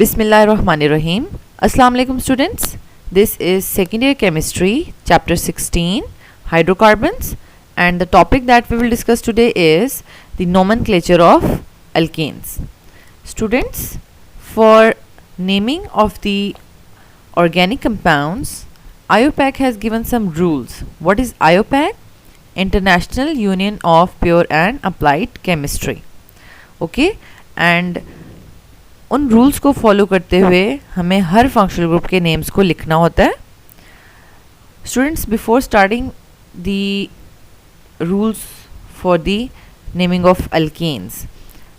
Bismillahirrahmanirrahim. Assalamu alaikum students. This is second year chemistry chapter 16 hydrocarbons, and the topic that we will discuss today is the nomenclature of alkanes. Students, for naming of the organic compounds, IUPAC has given some rules. What is IUPAC? International Union of Pure and Applied Chemistry. Okay, and उन rules को follow करते हुए हमें हर functional group के names को लिखना होता है. Students, before starting the rules for the naming of alkanes,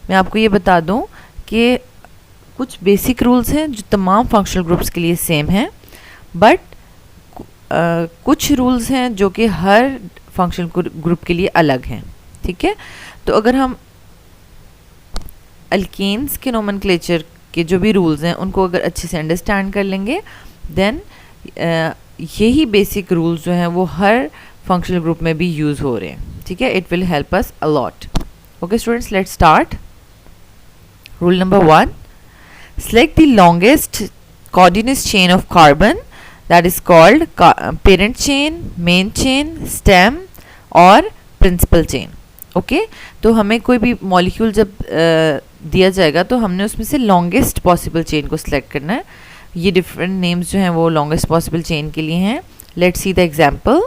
मैं आपको ये बता दूं कि कुछ बेसिक रूल्स हैं जो तमाम फंक्शनल ग्रुप्स के लिए सेम हैं, बट कुछ रूल्स हैं जो कि हर फंक्शनल ग्रुप के लिए अलग हैं. ठीक है, तो अगर हम अल्केन्स के नोमेनक्लेचर के जो भी रूल्स हैं उनको अगर अच्छे से अंडरस्टैंड कर लेंगे, देन यही बेसिक रूल्स जो हैं वो हर फंक्शनल ग्रुप में भी यूज़ हो रहे हैं. ठीक है, it will help us a lot. Okay students, let's start. Rule number 1, select the longest coordinate chain of carbon, that is called parent chain, main chain, stem और principal chain. ओके तो हमें कोई भी मॉलिक्यूल जब दिया जाएगा तो हमने उसमें से लॉन्गेस्ट पॉसिबल चेन को सिलेक्ट करना है. ये डिफरेंट नेम्स जो हैं वो लॉन्गेस्ट पॉसिबल चेन के लिए हैं. Let's see the example.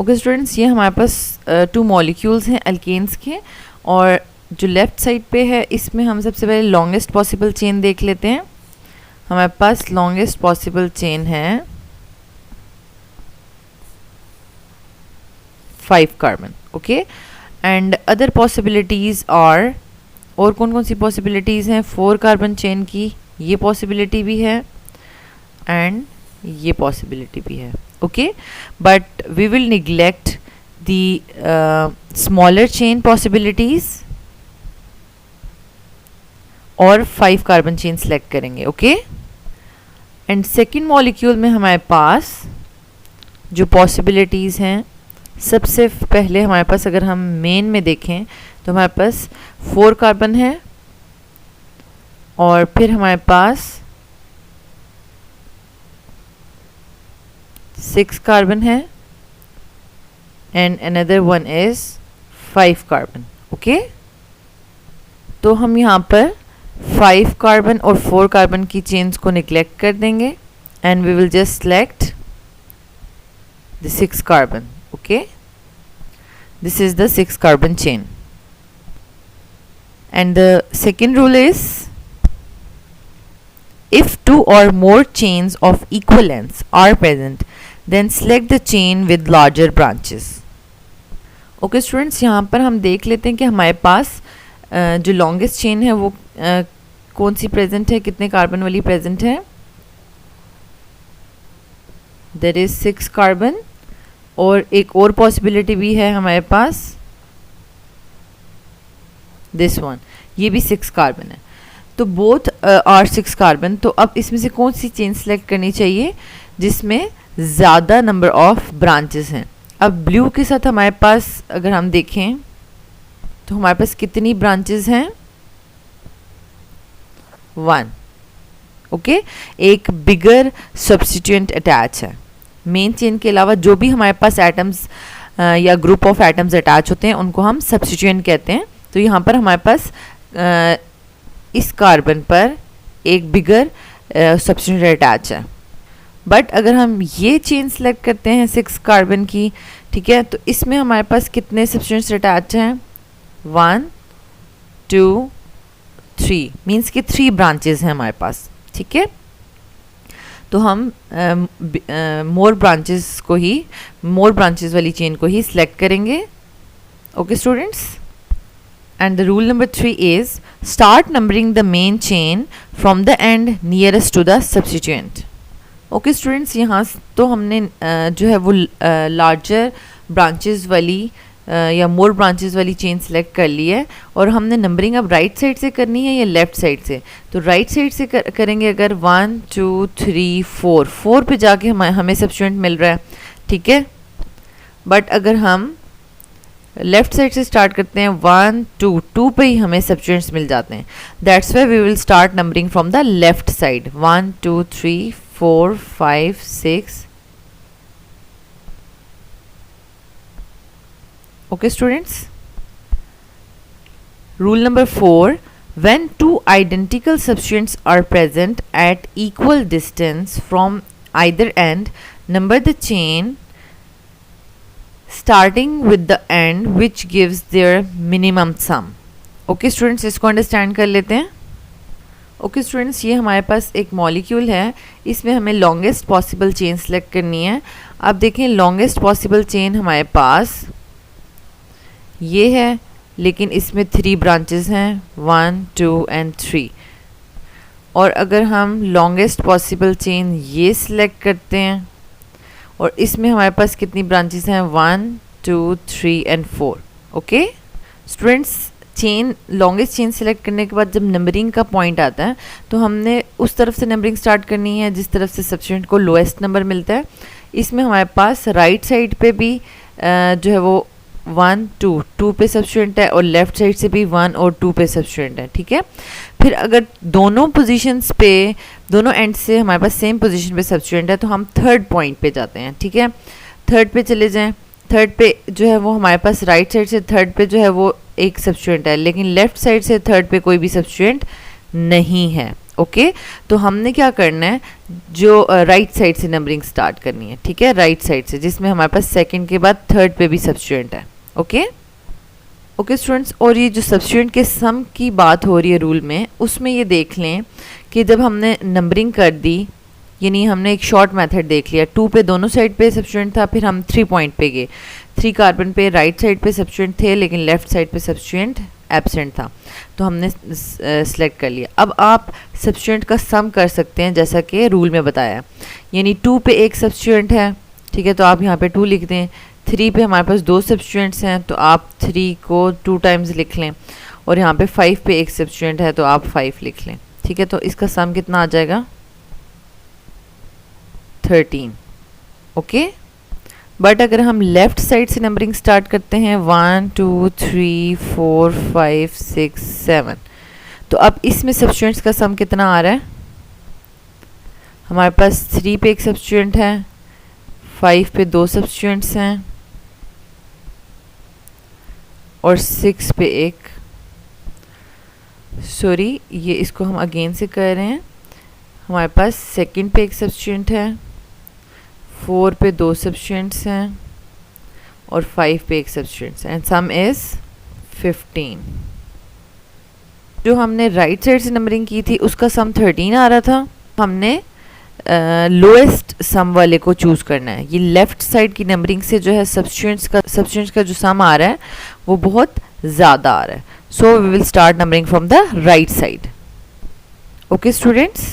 Okay students, ये हमारे पास 2 मॉलिक्यूल्स हैं अल्केन्स के, और जो लेफ़्ट साइड पे है इसमें हम सबसे पहले लॉन्गेस्ट पॉसिबल चेन देख लेते हैं. हमारे पास लॉन्गेस्ट पॉसिबल चेन है 5 carbon. Okay, and other possibilities are, और कौन कौन सी पॉसिबिलिटीज़ हैं? 4 कार्बन चेन की ये पॉसिबिलिटी भी है एंड ये पॉसिबिलिटी भी है. Okay, but we will neglect the smaller chain possibilities और 5 कार्बन चेन सेलेक्ट करेंगे. ओके, एंड सेकेंड मॉलिक्यूल में हमारे पास जो पॉसिबिलिटीज़ हैं, सबसे पहले हमारे पास अगर हम मेन में देखें तो हमारे पास 4 कार्बन है, और फिर हमारे पास 6 कार्बन है, and another one is 5 carbon. Okay, तो हम यहाँ पर 5 कार्बन और 4 कार्बन की चेन्स को निगलेक्ट कर देंगे, and we will just select the 6 carbon. Okay, this is the 6 carbon chain, and the second rule is, if 2 or more chains of equal length are present, then select the chain with larger branches. Okay students, यहाँ पर हम देख लेते हैं कि हमारे पास जो longest chain है वो कौन सी present है, कितने कार्बन वाली present है. There is 6 कार्बन, और एक और पॉसिबिलिटी भी है हमारे पास, दिस वन, ये भी 6 कार्बन है. तो बोथ आर 6 कार्बन. तो अब इसमें से कौन सी चेन सेलेक्ट करनी चाहिए जिसमें ज़्यादा नंबर ऑफ ब्रांचेस हैं? अब ब्लू के साथ हमारे पास अगर हम देखें तो हमारे पास कितनी ब्रांचेस हैं? 1. ओके, एक बिगर सब्स्टिट्यूएंट अटैच है. मेन चेन के अलावा जो भी हमारे पास एटम्स या ग्रुप ऑफ एटम्स अटैच होते हैं उनको हम सब्स्टिट्यूएंट कहते हैं. तो यहाँ पर हमारे पास इस कार्बन पर एक बिगर सब्स्टिट्यूएंट अटैच है. बट अगर हम ये चेन सेलेक्ट करते हैं 6 कार्बन की, ठीक है, तो इसमें हमारे पास कितने सब्स्टिट्यूएंट्स अटैच हैं? 1 2 3, मीन्स कि 3 ब्रांचेस हैं हमारे पास. ठीक है, तो हम मोर ब्रांचेस वाली चेन को ही सिलेक्ट करेंगे. Okay students, and the rule number 3 is, start numbering the main chain from the end nearest to the substituent. Okay students, यहाँ तो हमने जो है वो लार्जर ब्रांचेस वाली या मोर ब्रांचेस वाली चेन सेलेक्ट कर ली है, और हमने नंबरिंग अब राइट साइड से करनी है या लेफ़्ट साइड से? तो राइट साइड से करेंगे. अगर 1 2 3 4 पे जाके हमें सब्स्टिट्यूएंट मिल रहा है. ठीक है, बट अगर हम लेफ्ट साइड से स्टार्ट करते हैं 1 2 2 पे ही हमें सब्स्टिट्यूएंट्स मिल जाते हैं. That's why we will start numbering from the left side. 1 2 3 4 5 6. Okay students, rule number 4, when two identical substituents are present at equal distance from either end, number the chain starting with the end which gives their minimum sum. Okay students, इसको understand कर लेते हैं. Okay students, ये हमारे पास एक molecule है, इसमें हमें लॉन्गेस्ट पॉसिबल चेन सेलेक्ट करनी है. अब देखें, लॉन्गेस्ट पॉसिबल चेन हमारे पास ये है, लेकिन इसमें 3 ब्रांचेस हैं, 1 2 एंड 3. और अगर हम लॉन्गेस्ट पॉसिबल चेन ये सिलेक्ट करते हैं और इसमें हमारे पास कितनी ब्रांचेस हैं, 1 2 3 and 4. Okay students, chain longest chain select करने के बाद जब नंबरिंग का पॉइंट आता है तो हमने उस तरफ से नंबरिंग स्टार्ट करनी है जिस तरफ से सब्स्टिट्यूएंट को लोएस्ट नंबर मिलता है. इसमें हमारे पास राइट साइड पे भी जो है वो 1 2 पे सब्स्टिट्यूएंट है और लेफ्ट साइड से भी 1 और 2 पे सब्स्टिट्यूएंट है. ठीक है, फिर अगर दोनों पोजीशंस पे, दोनों एंड से हमारे पास सेम पोजीशन पे सब्स्टिट्यूएंट है तो हम थर्ड पॉइंट पे जाते हैं. ठीक है, थर्ड पे चले जाएं. थर्ड पे जो है वो हमारे पास राइट साइड से थर्ड पे जो है वो एक सब्स्टिट्यूएंट है, लेकिन लेफ्ट साइड से थर्ड पे कोई भी सब्स्टिट्यूएंट नहीं है. ओके, तो हमने क्या करना है, जो राइट साइड से नंबरिंग स्टार्ट करनी है. ठीक है, राइट साइड से, जिसमें हमारे पास सेकंड के बाद थर्ड पे भी सब्स्टिट्यूएंट है. ओके ओके स्टूडेंट्स, और ये जो सब्स्टिट्यूएंट के सम की बात हो रही है रूल में, उसमें ये देख लें कि जब हमने नंबरिंग कर दी, यानी हमने एक शॉर्ट मेथड देख लिया, 2 पे दोनों साइड पे सब्स्टिट्यूएंट था, फिर हम 3 पॉइंट पे गए, 3 कार्बन पे राइट साइड पे सब्स्टिट्यूएंट थे लेकिन लेफ्ट साइड पे सब्स्टिट्यूएंट एब्सेंट था, तो हमने सेलेक्ट कर लिया. अब आप सब्स्टिट्यूएंट का सम कर सकते हैं जैसा कि रूल में बताया, यानी 2 पे एक सब्स्टिट्यूएंट है. ठीक है, तो आप यहाँ पे 2 लिख दें. 3 पे हमारे पास 2 सब्स्टिट्यूएंट्स हैं तो आप 3 को 2 टाइम्स लिख लें, और यहाँ पे 5 पे एक सब्स्टिट्यूएंट है तो आप 5 लिख लें. ठीक है, तो इसका सम कितना आ जाएगा, 13. ओके, बट अगर हम लेफ्ट साइड से नंबरिंग स्टार्ट करते हैं 1 2 3 4 5 6 7, तो अब इसमें सब्स्टिट्यूएंट्स का सम कितना आ रहा है, हमारे पास 3 पे एक सब्स्टिट्यूएंट है, 5 पे 2 सब्स्टिट्यूएंट्स हैं और 6 पे एक, सॉरी ये इसको हम अगेन से कर रहे हैं, हमारे पास सेकंड पे एक सब्स्टिट्यूएंट है, 4 पे 2 सब्स्टिट्यूएंट्स हैं और 5 पे एक सब्स्टिट्यूएंट्स हैं, एंड सम इज 15. जो हमने राइट साइड से नंबरिंग की थी उसका सम 13 आ रहा था. हमने लोएस्ट सम वाले को चूज़ करना है. ये लेफ्ट साइड की नंबरिंग से जो है सब्स्टिट्यूएंट्स का जो सम आ रहा है वो बहुत ज़्यादा आ रहा है. So we will start numbering from the right side. Okay students.